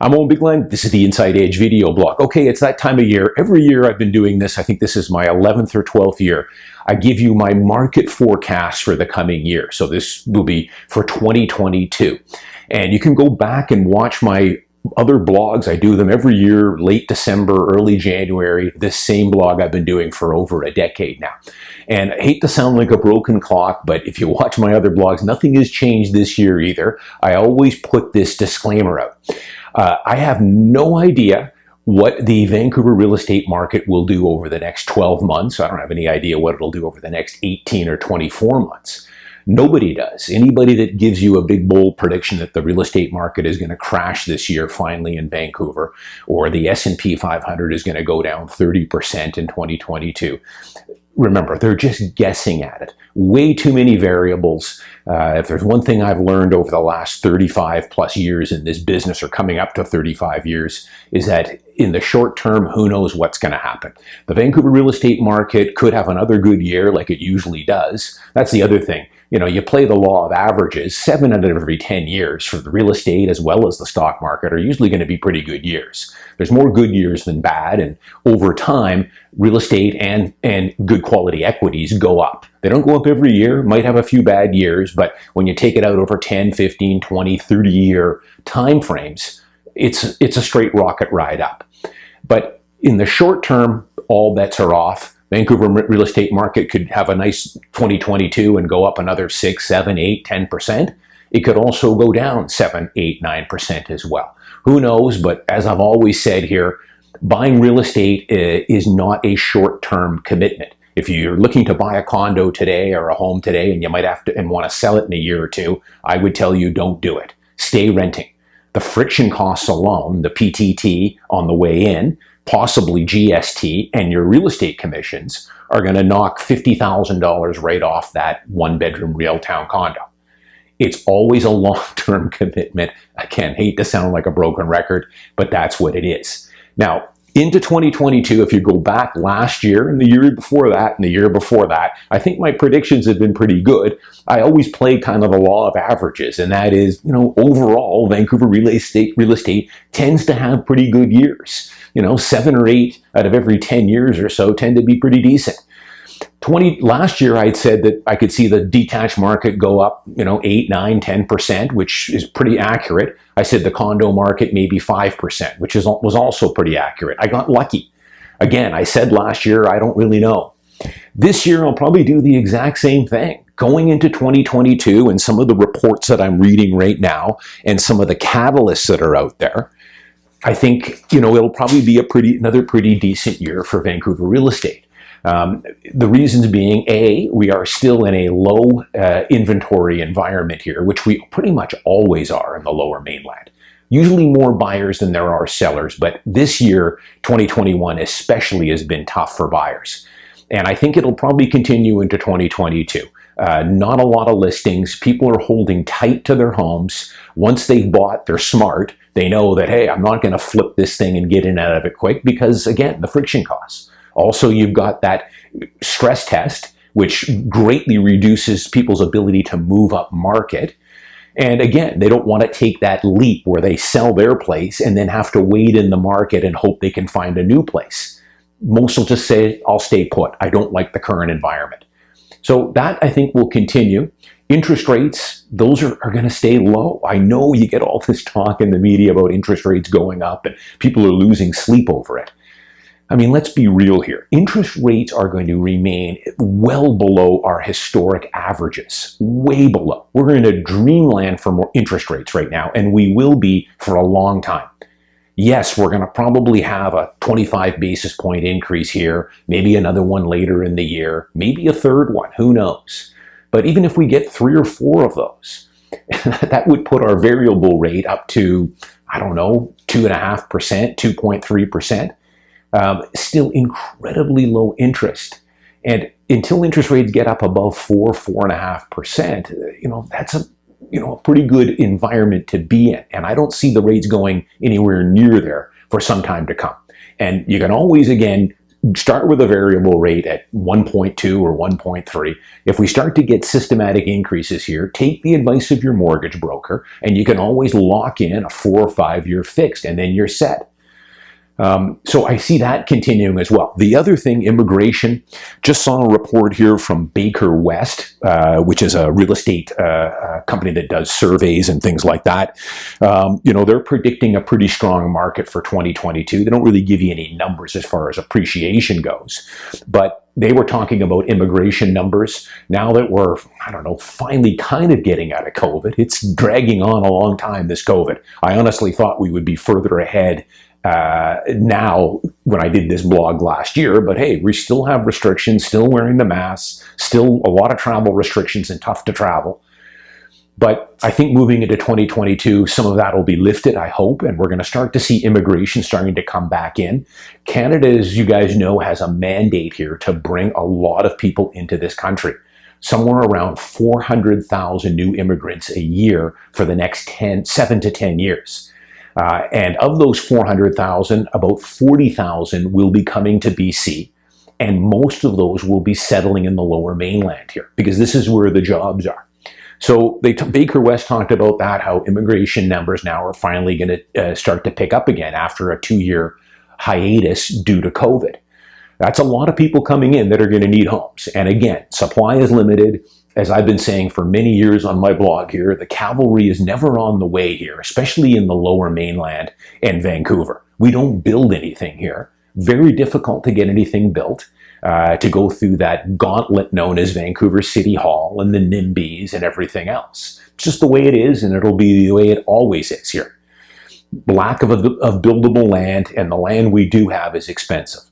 I'm Owen Bigland. This is the Inside Edge video blog. Okay, it's that time of year. Every year I've been doing this. I think this is my 11th or 12th year. I give you my market forecast for the coming year. So this will be for 2022. And you can go back and watch my other blogs. I do them every year, late December, early January. This same blog I've been doing for over a decade now. And I hate to sound like a broken clock, but if you watch my other blogs, nothing has changed this year either. I always put this disclaimer out. I have no idea what the Vancouver real estate market will do over the next 12 months. I don't have any idea what it'll do over the next 18 or 24 months. Nobody does. Anybody that gives you a big bold prediction that the real estate market is going to crash this year finally in Vancouver, or the S&P 500 is going to go down 30% in 2022. Remember, they're just guessing at it. Way too many variables. If there's one thing I've learned over the last 35 plus years in this business, or coming up to 35 years, is that in the short term, who knows what's going to happen. The Vancouver real estate market could have another good year like it usually does. That's the other thing. You know, you play the law of averages. 7 out of every 10 years for the real estate as well as the stock market are usually going to be pretty good years. There's more good years than bad, and over time, real estate and good quality equities go up. They don't go up every year, might have a few bad years, but when you take it out over 10, 15, 20, 30 year time frames, it's a straight rocket ride up. But in the short term, all bets are off. Vancouver real estate market could have a nice 2022 and go up another 6, 7, 8, 10%. It could also go down 7, 8, 9% as well. Who knows? But as I've always said here, buying real estate is not a short-term commitment. If you're looking to buy a condo today or a home today and you might have to and want to sell it in a year or two, I would tell you don't do it. Stay renting. The friction costs alone, the PTT on the way in, possibly GST, and your real estate commissions are going to knock $50,000 right off that one-bedroom real town condo. It's always a long-term commitment. Again, hate to sound like a broken record, but that's what it is. Now, into 2022, if you go back last year and the year before that and the year before that, I think my predictions have been pretty good. I always play kind of the law of averages, and that is, you know, overall, Vancouver real estate tends to have pretty good years. You know, 7 or 8 out of every 10 years or so tend to be pretty decent. Last year, I'd said that I could see the detached market go up, you know, 8, 9, 10%, which is pretty accurate. I said the condo market maybe 5%, which was also pretty accurate. I got lucky. Again, I said last year, I don't really know. This year, I'll probably do the exact same thing. Going into 2022 and some of the reports that I'm reading right now and some of the catalysts that are out there, I think, you know, it'll probably be another pretty decent year for Vancouver real estate. The reasons being, A, we are still in a low inventory environment here, which we pretty much always are in the Lower Mainland. Usually more buyers than there are sellers, but this year, 2021 especially, has been tough for buyers. And I think it'll probably continue into 2022. Not a lot of listings. People are holding tight to their homes. Once they've bought, they're smart. They know that, hey, I'm not going to flip this thing and get in out of it quick because, again, the friction costs. Also, you've got that stress test, which greatly reduces people's ability to move up market. And again, they don't want to take that leap where they sell their place and then have to wait in the market and hope they can find a new place. Most will just say, I'll stay put. I don't like the current environment. So that, I think, will continue. Interest rates, those are going to stay low. I know you get all this talk in the media about interest rates going up and people are losing sleep over it. I mean, let's be real here. Interest rates are going to remain well below our historic averages, way below. We're in a dreamland for more interest rates right now, and we will be for a long time. Yes, we're going to probably have a 25 basis point increase here, maybe another one later in the year, maybe a third one, who knows? But even if we get 3 or 4 of those, that would put our variable rate up to, I don't know, 2.5%, 2.3%. Still incredibly low interest. And until interest rates get up above 4.5%, you know, that's a pretty good environment to be in. And I don't see the rates going anywhere near there for some time to come. And you can always, again, start with a variable rate at 1.2 or 1.3. If we start to get systematic increases here, take the advice of your mortgage broker, and you can always lock in a 4 or 5 year fixed, and then you're set. So I see that continuing as well. The other thing, immigration, just saw a report here from Baker West, which is a real estate company that does surveys and things like that. They're predicting a pretty strong market for 2022. They don't really give you any numbers as far as appreciation goes, but they were talking about immigration numbers. Now that we're, finally kind of getting out of COVID, it's dragging on a long time, this COVID. I honestly thought we would be further ahead now when I did this blog last year, but hey, we still have restrictions, still wearing the masks, still a lot of travel restrictions and tough to travel. But I think moving into 2022, some of that will be lifted, I hope, and we're going to start to see immigration starting to come back in. Canada, as you guys know, has a mandate here to bring a lot of people into this country. Somewhere around 400,000 new immigrants a year for the next 7 to 10 years. And of those 400,000, about 40,000 will be coming to BC, and most of those will be settling in the Lower Mainland here, because this is where the jobs are. So Baker West talked about that, how immigration numbers now are finally going to start to pick up again after a 2-year hiatus due to COVID. That's a lot of people coming in that are going to need homes. And again, supply is limited. As I've been saying for many years on my blog here, the cavalry is never on the way here, especially in the Lower Mainland and Vancouver. We don't build anything here. Very difficult to get anything built, to go through that gauntlet known as Vancouver City Hall and the NIMBYs and everything else. It's just the way it is, and it'll be the way it always is here. Lack of buildable land, and the land we do have is expensive.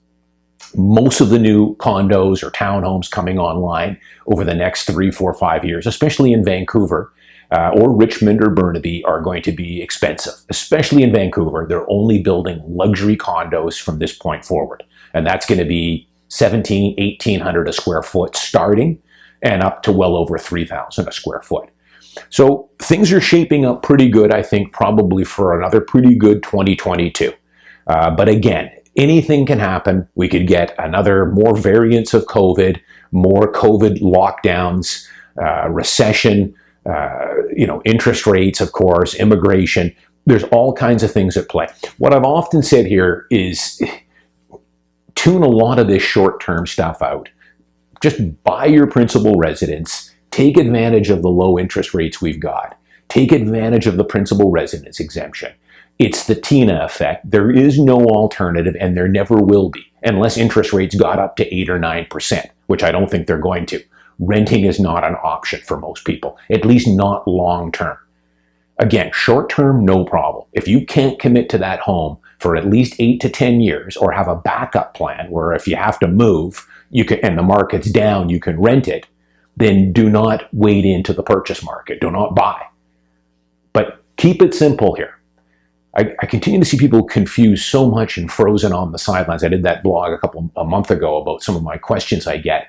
Most of the new condos or townhomes coming online over the next 3, 4, 5 years, especially in Vancouver or Richmond or Burnaby, are going to be expensive. Especially in Vancouver, they're only building luxury condos from this point forward. And that's going to be $1,700, $1,800 a square foot starting, and up to well over $3,000 a square foot. So things are shaping up pretty good, I think, probably for another pretty good 2022. But again, anything can happen. We could get more variants of COVID, more COVID lockdowns, recession, interest rates, of course, immigration. There's all kinds of things at play. What I've often said here is tune a lot of this short-term stuff out. Just buy your principal residence. Take advantage of the low interest rates we've got. Take advantage of the principal residence exemption. It's the Tina effect. There is no alternative, and there never will be, unless interest rates got up to 8 or 9%, which I don't think they're going to. Renting is not an option for most people, at least not long term. Again, short term, no problem. If you can't commit to that home for at least 8 to 10 years, or have a backup plan where if you have to move, and the market's down, you can rent it, then do not wade into the purchase market. Do not buy. But keep it simple here. I continue to see people confused so much and frozen on the sidelines. I did that blog a month ago about some of my questions I get,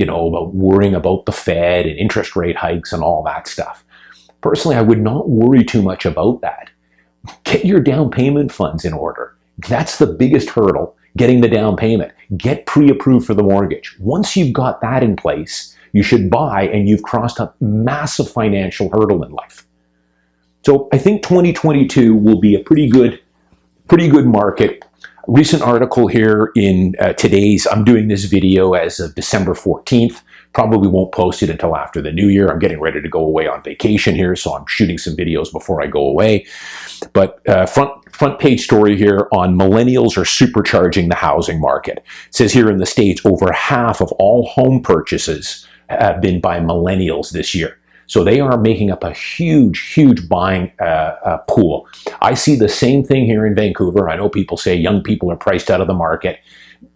about worrying about the Fed and interest rate hikes and all that stuff. Personally, I would not worry too much about that. Get your down payment funds in order. That's the biggest hurdle, getting the down payment. Get pre-approved for the mortgage. Once you've got that in place, you should buy, and you've crossed a massive financial hurdle in life. So I think 2022 will be a pretty good market. Recent article here in today's, I'm doing this video as of December 14th. Probably won't post it until after the new year. I'm getting ready to go away on vacation here, so I'm shooting some videos before I go away. But front page story here on millennials are supercharging the housing market. It says here in the States, over half of all home purchases have been by millennials this year. So they are making up a huge buying pool. I see the same thing here in Vancouver. I know people say young people are priced out of the market.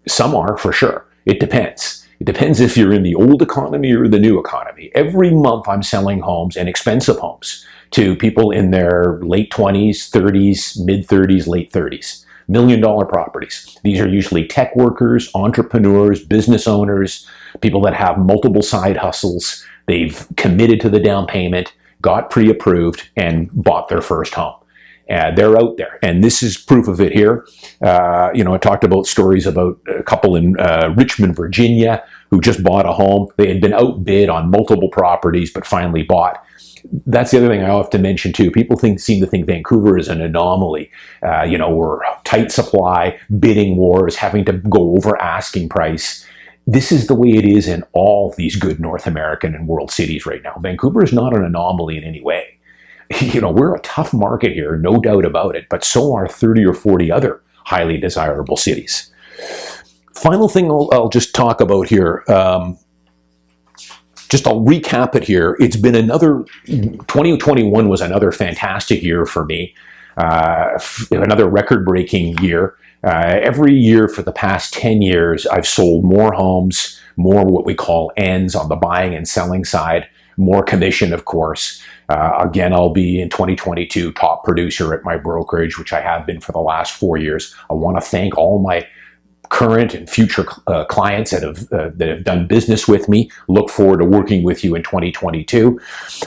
Some are, for sure. It depends. It depends if you're in the old economy or the new economy. Every month I'm selling homes, and expensive homes, to people in their late 20s, 30s, mid-30s, late 30s. $1 million properties. These are usually tech workers, entrepreneurs, business owners, people that have multiple side hustles. They've committed to the down payment, got pre-approved, and bought their first home. They're out there, and this is proof of it here. I talked about stories about a couple in Richmond, Virginia, who just bought a home. They had been outbid on multiple properties, but finally bought. That's the other thing I often mention too. People seem to think Vancouver is an anomaly. We're tight supply, bidding wars, having to go over asking price. This is the way it is in all these good North American and world cities right now. Vancouver is not an anomaly in any way. We're a tough market here, no doubt about it, but so are 30 or 40 other highly desirable cities. Final thing I'll just talk about here, I'll recap it here. It's been 2021 was another fantastic year for me, another record-breaking year. Every year for the past 10 years, I've sold more homes, more what we call ends on the buying and selling side, more commission, of course. Again, I'll be in 2022 top producer at my brokerage, which I have been for the last 4 years. I want to thank all my current and future clients that have done business with me. Look forward to working with you in 2022.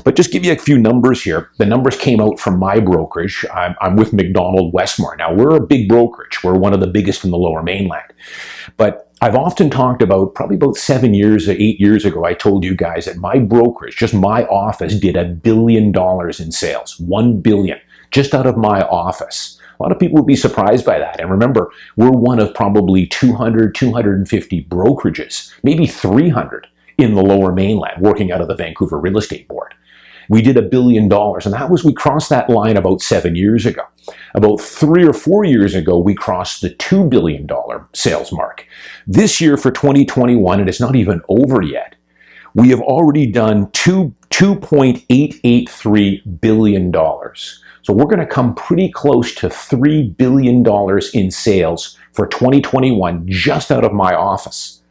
But just give you a few numbers here. The numbers came out from my brokerage. I'm with MACDONALD WESTMAR. Now, we're a big brokerage. We're one of the biggest in the Lower Mainland. But I've often talked about, probably about 8 years ago, I told you guys that my brokerage, just my office, did $1 billion in sales. 1 billion, just out of my office. A lot of people would be surprised by that. And remember, we're one of probably 200, 250 brokerages, maybe 300 in the Lower Mainland, working out of the Vancouver Real Estate Board. We did $1 billion, and we crossed that line about 7 years ago. About 3 or 4 years ago, we crossed the $2 billion sales mark. This year for 2021, and it's not even over yet, we have already done $2.883 billion. So we're going to come pretty close to $3 billion in sales for 2021 just out of my office.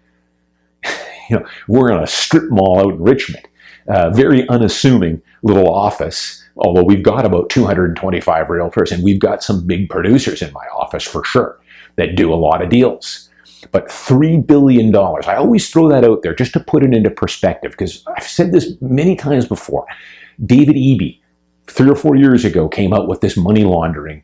We're in a strip mall out in Richmond. Very unassuming little office, although we've got about 225 realtors, and we've got some big producers in my office for sure that do a lot of deals. But $3 billion, I always throw that out there just to put it into perspective, because I've said this many times before. David Eby, 3 or 4 years ago, came out with this money laundering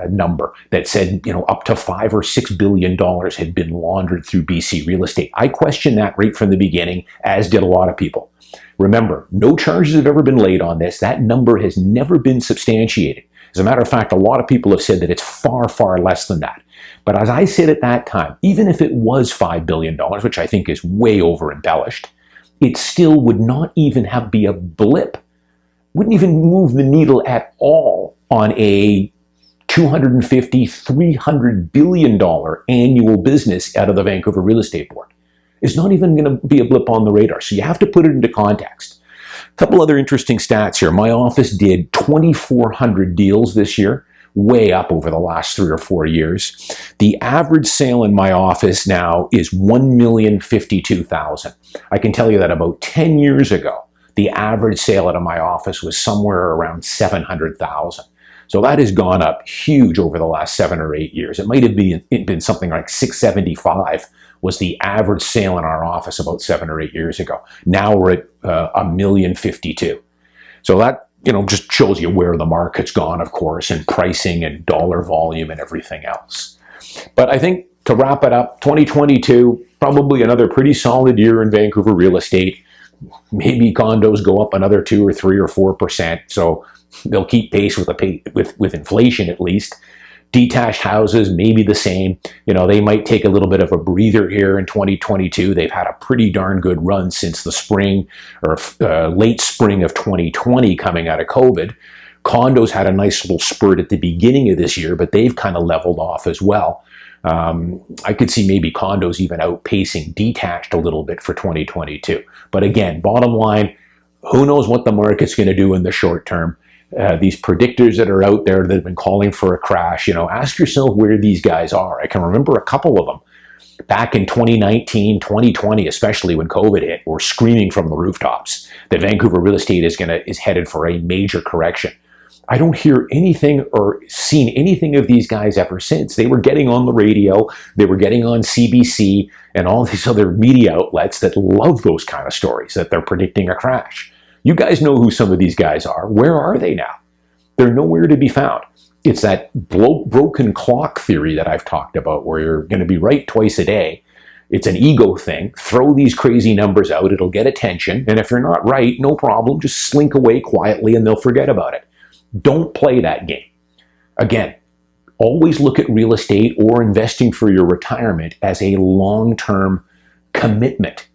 number that said, up to $5 or $6 billion had been laundered through BC real estate. I questioned that right from the beginning, as did a lot of people. Remember, no charges have ever been laid on this. That number has never been substantiated. As a matter of fact, a lot of people have said that it's far, far less than that. But as I said at that time, even if it was $5 billion, which I think is way over embellished, it still would not even be a blip. Wouldn't even move the needle at all on a $250, $300 billion annual business out of the Vancouver Real Estate Board. It's not even going to be a blip on the radar. So you have to put it into context. A couple other interesting stats here. My office did 2,400 deals this year, way up over the last 3 or 4 years. The average sale in my office now is $1,052,000. I can tell you that about 10 years ago, the average sale out of my office was somewhere around $700,000. So that has gone up huge over the last 7 or 8 years. It might have been something like $675,000 was the average sale in our office about 7 or 8 years ago. Now we're at $1,052,000. So that just shows you where the market's gone, of course, and pricing and dollar volume and everything else. But I think to wrap it up, 2022, probably another pretty solid year in Vancouver real estate. Maybe condos go up another 2 or 3 or 4%, so they'll keep pace with inflation at least. Detached houses, maybe the same. They might take a little bit of a breather here in 2022. They've had a pretty darn good run since the spring or late spring of 2020 coming out of COVID. Condos had a nice little spurt at the beginning of this year, but they've kind of leveled off as well. I could see maybe condos even outpacing detached a little bit for 2022. But again, bottom line, who knows what the market's going to do in the short term. These predictors that are out there that have been calling for a crash, ask yourself where these guys are. I can remember a couple of them back in 2019, 2020, especially when COVID hit, were screaming from the rooftops that Vancouver real estate is headed for a major correction. I don't hear anything or seen anything of these guys ever since. They were getting on the radio, they were getting on CBC and all these other media outlets that love those kind of stories, that they're predicting a crash. You guys know who some of these guys are. Where are they now? They're nowhere to be found. It's that broken clock theory that I've talked about, where you're going to be right twice a day. It's an ego thing. Throw these crazy numbers out. It'll get attention. And if you're not right, no problem. Just slink away quietly and they'll forget about it. Don't play that game. Again, always look at real estate or investing for your retirement as a long-term commitment.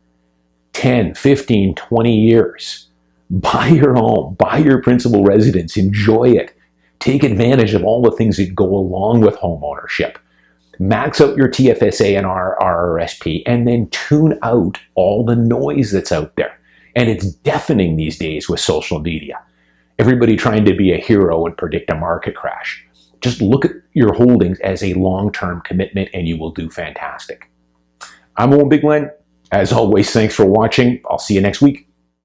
10, 15, 20 years. Buy your home. Buy your principal residence. Enjoy it. Take advantage of all the things that go along with home ownership. Max out your TFSA and RRSP, and then tune out all the noise that's out there. And it's deafening these days with social media. Everybody trying to be a hero and predict a market crash. Just look at your holdings as a long-term commitment and you will do fantastic. I'm Owen Bigland. As always, thanks for watching. I'll see you next week.